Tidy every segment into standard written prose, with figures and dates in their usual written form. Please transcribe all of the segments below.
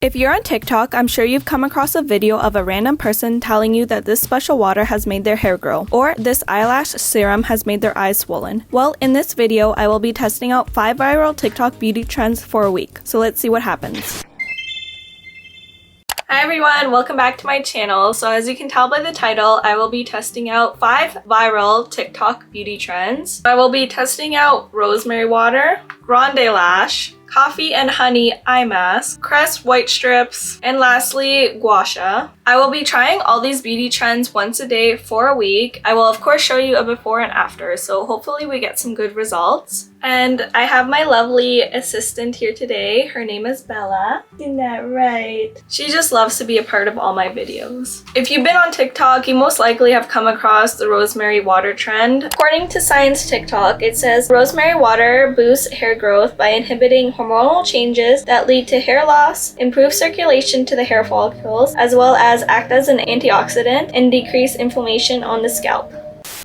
If you're on TikTok, I'm sure you've come across a video of a random person telling you that this special water has made their hair grow, or this eyelash serum has made their eyes swollen. Well, in this video, I will be testing out 5 viral TikTok beauty trends for a week. So let's see what happens. Hi everyone, welcome back to my channel. So as you can tell by the title, I will be testing out 5 viral TikTok beauty trends. I will be testing out rosemary water, grande lash, coffee and honey eye mask, crest white strips, and lastly, guasha. I will be trying all these beauty trends once a day for a week. I will of course show you a before and after, so hopefully we get some good results. And I have my lovely assistant here today. Her name is Bella. Isn't that right? She just loves to be a part of all my videos. If you've been on TikTok, you most likely have come across the rosemary water trend. According to Science TikTok, it says rosemary water boosts hair growth by inhibiting hormonal changes that lead to hair loss, improve circulation to the hair follicles, as well as act as an antioxidant and decrease inflammation on the scalp.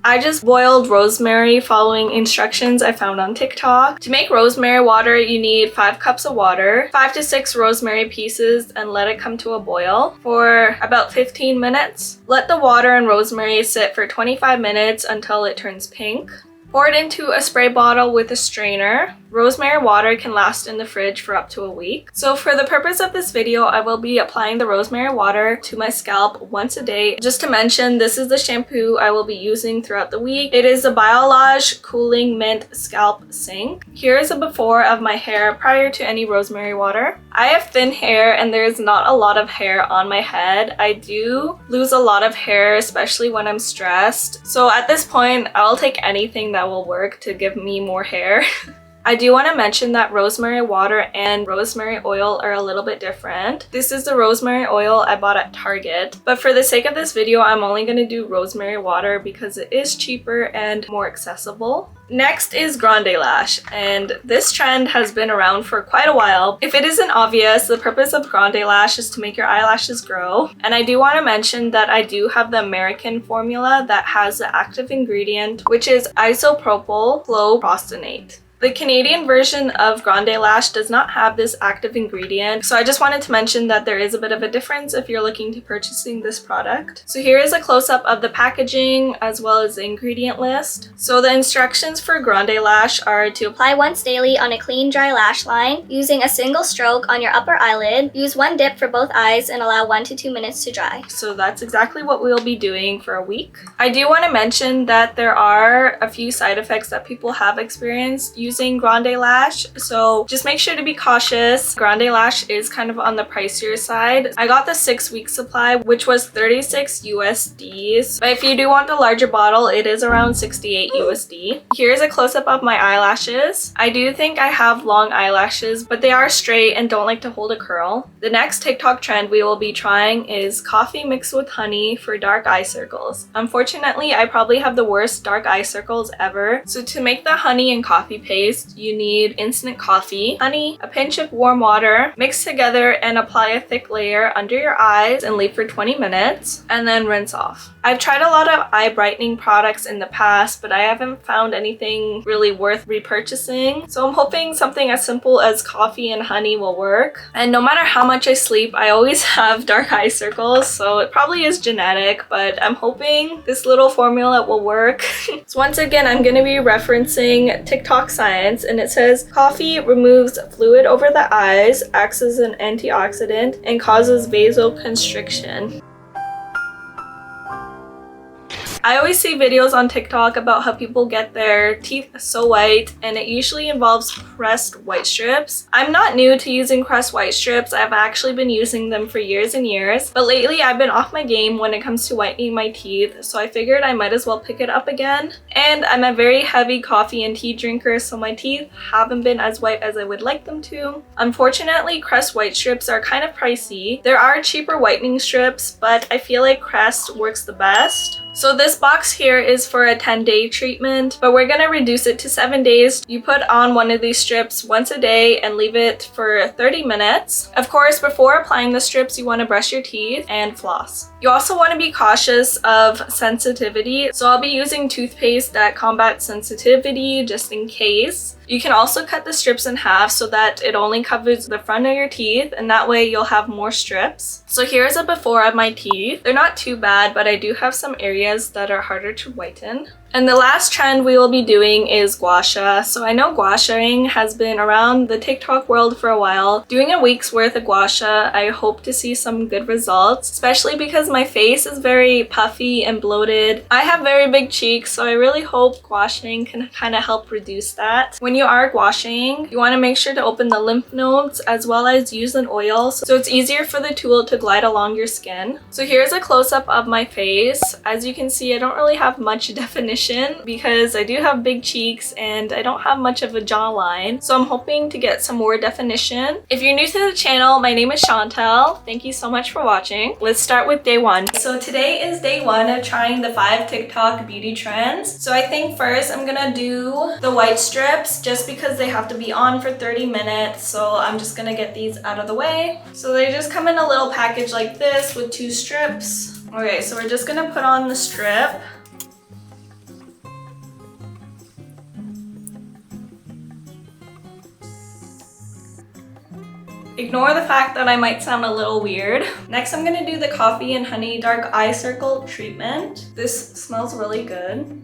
I just boiled rosemary following instructions I found on TikTok. To make rosemary water, you need 5 cups of water, 5 to 6 rosemary pieces, and let it come to a boil for about 15 minutes. Let the water and rosemary sit for 25 minutes until it turns pink. Pour it into a spray bottle with a strainer. Rosemary water can last in the fridge for up to a week. So for the purpose of this video, I will be applying the rosemary water to my scalp once a day. Just to mention, this is the shampoo I will be using throughout the week. It is the Lash Cooling Mint Scalp Sink. Here is a before of my hair prior to any rosemary water. I have thin hair and there's not a lot of hair on my head. I do lose a lot of hair, especially when I'm stressed. So at this point, I'll take anything that will work to give me more hair. I do want to mention that rosemary water and rosemary oil are a little bit different. This is the rosemary oil I bought at Target, but for the sake of this video, I'm only going to do rosemary water because it is cheaper and more accessible. Next is grande lash, and this trend has been around for quite a while. If it isn't obvious, the purpose of grande lash is to make your eyelashes grow. And I do want to mention that I do have the American formula that has the active ingredient, which is isopropyl chlorprostonate. The Canadian version of grande lash does not have this active ingredient, so I just wanted to mention that there is a bit of a difference if you're looking to purchasing this product. So here is a close-up of the packaging as well as the ingredient list. So the instructions for grande lash are to apply once daily on a clean, dry lash line using a single stroke on your upper eyelid. Use 1 dip for both eyes and allow 1 to 2 minutes to dry. So that's exactly what we'll be doing for a week. I do want to mention that there are a few side effects that people have experienced using grande lash, so just make sure to be cautious. Grande lash is kind of on the pricier side. I got the 6-week supply, which was 36 USD, but if you do want the larger bottle, it is around 68 USD. Here's a close-up of my eyelashes. I do think I have long eyelashes, but they are straight and don't like to hold a curl. The next TikTok trend we will be trying is coffee mixed with honey for dark eye circles. Unfortunately, I probably have the worst dark eye circles ever, so to make the honey and coffee paste, you need instant coffee, honey, a pinch of warm water, mix together and apply a thick layer under your eyes and leave for 20 minutes and then rinse off. I've tried a lot of eye brightening products in the past, but I haven't found anything really worth repurchasing. So I'm hoping something as simple as coffee and honey will work. And no matter how much I sleep, I always have dark eye circles, so it probably is genetic, but I'm hoping this little formula will work. So once again, I'm going to be referencing TikTok Science, and it says coffee removes fluid over the eyes, acts as an antioxidant, and causes vasoconstriction. I always see videos on TikTok about how people get their teeth so white, and it usually involves pressed white strips. I'm not new to using pressed white strips. I've actually been using them for years and years, but lately I've been off my game when it comes to whitening my teeth, so I figured I might as well pick it up again. And I'm a very heavy coffee and tea drinker, so my teeth haven't been as white as I would like them to. Unfortunately, Crest white strips are kind of pricey. There are cheaper whitening strips, but I feel like Crest works the best. So this box here is for a 10-day treatment, but we're gonna reduce it to 7 days. You put on one of these strips once a day and leave it for 30 minutes. Of course, before applying the strips, you want to brush your teeth and floss. You also want to be cautious of sensitivity, so I'll be using toothpaste that combats sensitivity just in case. You can also cut the strips in half so that it only covers the front of your teeth, and that way you'll have more strips. So here's a before of my teeth. They're not too bad, but I do have some areas that are harder to whiten. And the last trend we will be doing is gua sha. So I know gua shaing has been around the TikTok world for a while. Doing a week's worth of gua sha, I hope to see some good results, especially because my face is very puffy and bloated. I have very big cheeks, so I really hope gua shaing can kind of help reduce that. When you are gua shaing, you want to make sure to open the lymph nodes as well as use an oil so it's easier for the tool to glide along your skin. So here's a close-up of my face. As you can see, I don't really have much definition because I do have big cheeks and I don't have much of a jawline, so I'm hoping to get some more definition. If you're new to the channel, my name is Chantel. Thank you so much for watching. Let's start with day one. So today is day one of trying the 5 TikTok beauty trends. So I think first I'm gonna do the white strips just because they have to be on for 30 minutes. So I'm just gonna get these out of the way. So they just come in a little package like this with 2 strips. Okay, so we're just gonna put on the strip. Ignore the fact that I might sound a little weird. Next, I'm gonna do the coffee and honey dark eye circle treatment. This smells really good.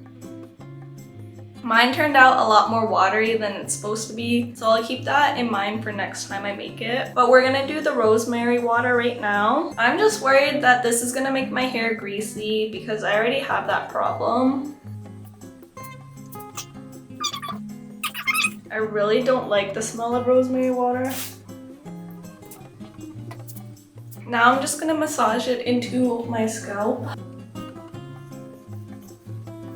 Mine turned out a lot more watery than it's supposed to be, so I'll keep that in mind for next time I make it. But we're gonna do the rosemary water right now. I'm just worried that this is gonna make my hair greasy because I already have that problem. I really don't like the smell of rosemary water. Now I'm just gonna massage it into my scalp.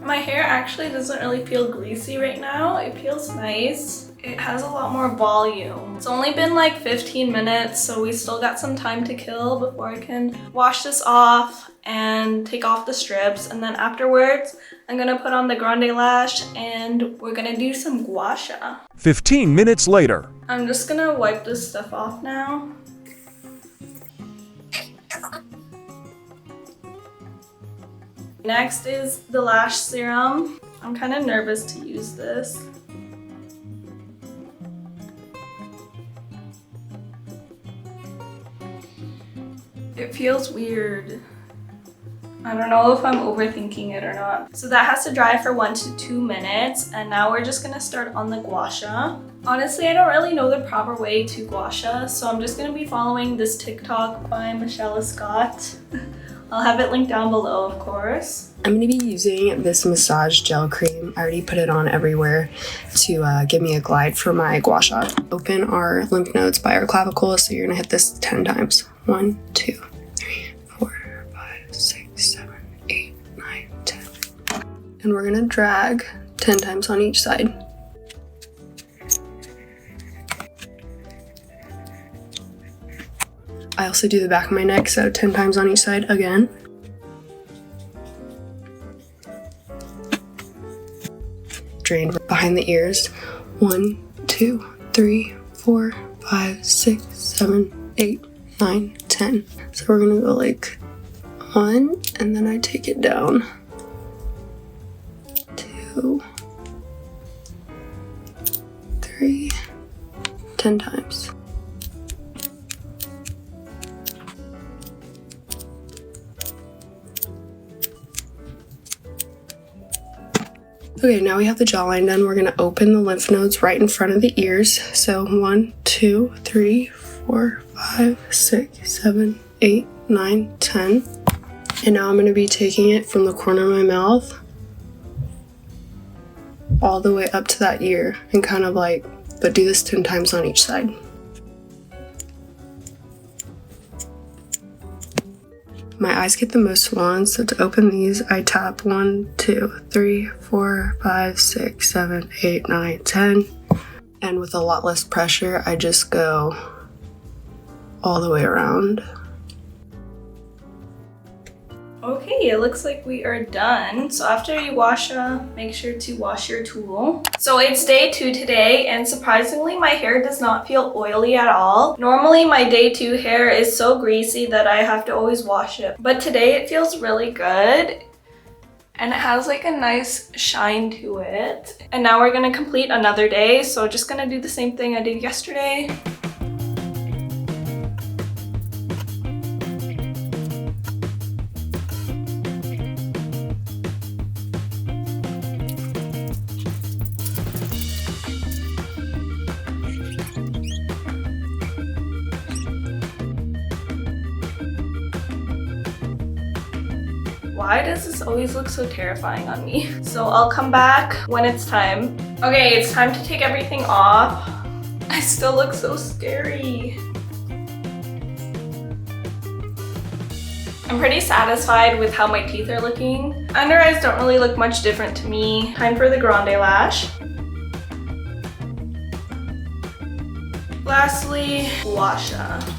My hair actually doesn't really feel greasy right now. It feels nice. It has a lot more volume. It's only been like 15 minutes, so we still got some time to kill before I can wash this off and take off the strips. And then afterwards, I'm gonna put on the grande lash and we're gonna do some gua sha. 15 minutes later. I'm just gonna wipe this stuff off now. Next is the lash serum. I'm kind of nervous to use this. It feels weird. I don't know if I'm overthinking it or not. So that has to dry for 1 to 2 minutes, and now we're just gonna start on the gua sha. Honestly, I don't really know the proper way to gua sha, so I'm just gonna be following this TikTok by Michelle Scott. I'll have it linked down below, of course. I'm going to be using this massage gel cream. I already put it on everywhere to give me a glide for my gua sha. Open our lymph nodes by our clavicle, so you're going to hit this 10 times. 1, 2, 3, 4, 5, 6, 7, 8, 9, 10. And we're going to drag 10 times on each side. I also do the back of my neck, so 10 times on each side again. Drain behind the ears. 1, 2, 3, 4, 5, 6, 7, 8, 9, 10. So we're gonna go like 1, and then I take it down. 2, 3, 10 times. Okay, now we have the jawline done. We're gonna open the lymph nodes right in front of the ears. So 1, 2, 3, 4, 5, 6, 7, 8, 9, 10. And now I'm gonna be taking it from the corner of my mouth all the way up to that ear and kind of like, but do this 10 times on each side. My eyes get the most swollen, so to open these, I tap 1, 2, 3, 4, 5, 6, 7, 8, 9, 10. And with a lot less pressure, I just go all the way around. Okay, it looks like we are done. So after you wash, make sure to wash your tool. So it's day 2 today, and surprisingly, my hair does not feel oily at all. Normally, my day 2 hair is so greasy that I have to always wash it. But today, it feels really good. And it has like a nice shine to it. And now we're gonna complete another day, so just gonna do the same thing I did yesterday. Why does this always look so terrifying on me? So I'll come back when it's time. Okay, it's time to take everything off. I still look so scary. I'm pretty satisfied with how my teeth are looking. Under eyes don't really look much different to me. Time for the grande lash. Lastly, xoxo.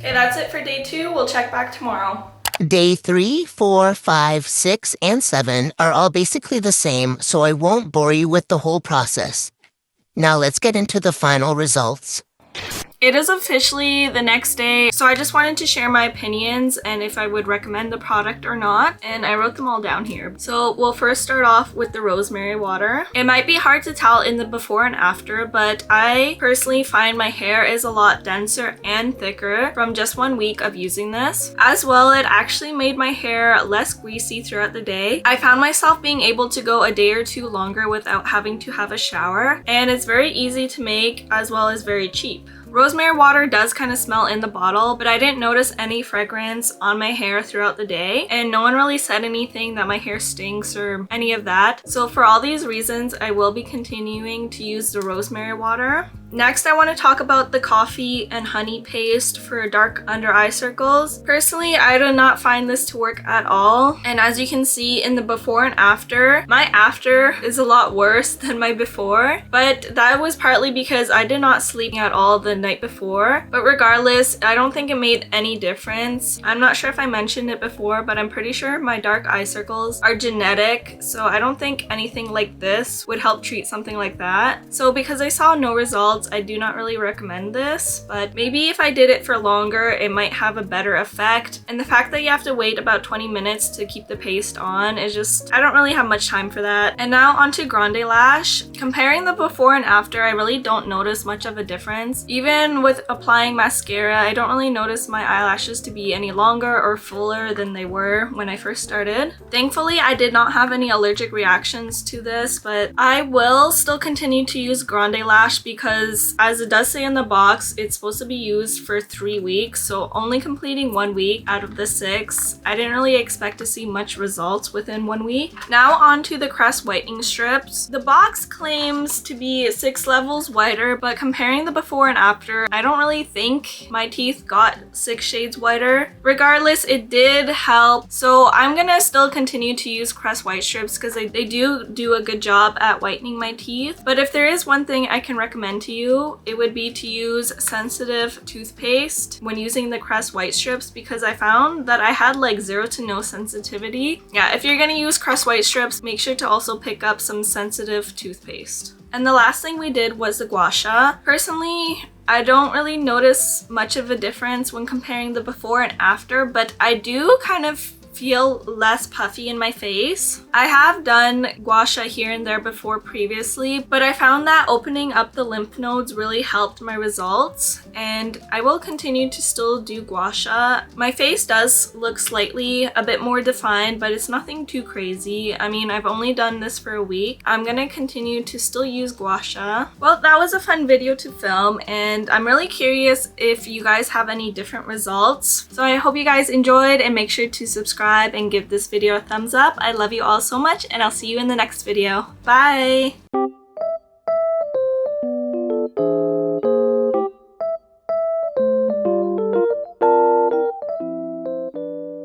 Okay, that's it for day 2. We'll check back tomorrow. Day 3, 4, 5, 6, and 7 are all basically the same, so I won't bore you with the whole process. Now let's get into the final results. It is officially the next day, so I just wanted to share my opinions and if I would recommend the product or not, and I wrote them all down here. So we'll first start off with the rosemary water. It might be hard to tell in the before and after, but I personally find my hair is a lot denser and thicker from just 1 week of using this. As well, it actually made my hair less greasy throughout the day. I found myself being able to go a day or 2 longer without having to have a shower, and it's very easy to make as well as very cheap. Rosemary water does kind of smell in the bottle, but I didn't notice any fragrance on my hair throughout the day, and no one really said anything that my hair stinks or any of that. So for all these reasons, I will be continuing to use the rosemary water. Next, I want to talk about the coffee and honey paste for dark under eye circles. Personally, I do not find this to work at all. And as you can see in the before and after, my after is a lot worse than my before. But that was partly because I did not sleep at all the night before. But regardless, I don't think it made any difference. I'm not sure if I mentioned it before, but I'm pretty sure my dark eye circles are genetic. So I don't think anything like this would help treat something like that. So because I saw no results, I do not really recommend this, but maybe if I did it for longer, it might have a better effect. And the fact that you have to wait about 20 minutes to keep the paste on is just, I don't really have much time for that. And now onto grande lash. Comparing the before and after, I really don't notice much of a difference. Even with applying mascara, I don't really notice my eyelashes to be any longer or fuller than they were when I first started. Thankfully, I did not have any allergic reactions to this, but I will still continue to use grande lash because as it does say in the box, it's supposed to be used for 3 weeks, so only completing 1 week out of the 6. I didn't really expect to see much results within 1 week. Now on to the crest whitening strips. The box claims to be 6 levels whiter, but comparing the before and after, I don't really think my teeth got 6 shades whiter. Regardless, it did help, so I'm gonna still continue to use crest white strips because they do a good job at whitening my teeth. But if there is one thing I can recommend to you, it would be to use sensitive toothpaste when using the crest white strips, because I found that I had like 0 to no sensitivity. Yeah, if you're gonna use crest white strips, make sure to also pick up some sensitive toothpaste. And the last thing we did was the xoxo. Personally, I don't really notice much of a difference when comparing the before and after, but I do kind of feel less puffy in my face. I have done xoxo here and there before previously, but I found that opening up the lymph nodes really helped my results, and I will continue to still do xoxo. My face does look slightly a bit more defined, but it's nothing too crazy. I mean, I've only done this for a week. I'm gonna continue to still use xoxo. Well, that was a fun video to film, and I'm really curious if you guys have any different results. So I hope you guys enjoyed, and make sure to subscribe and give this video a thumbs up. I love you all so much, and I'll see you in the next video. Bye!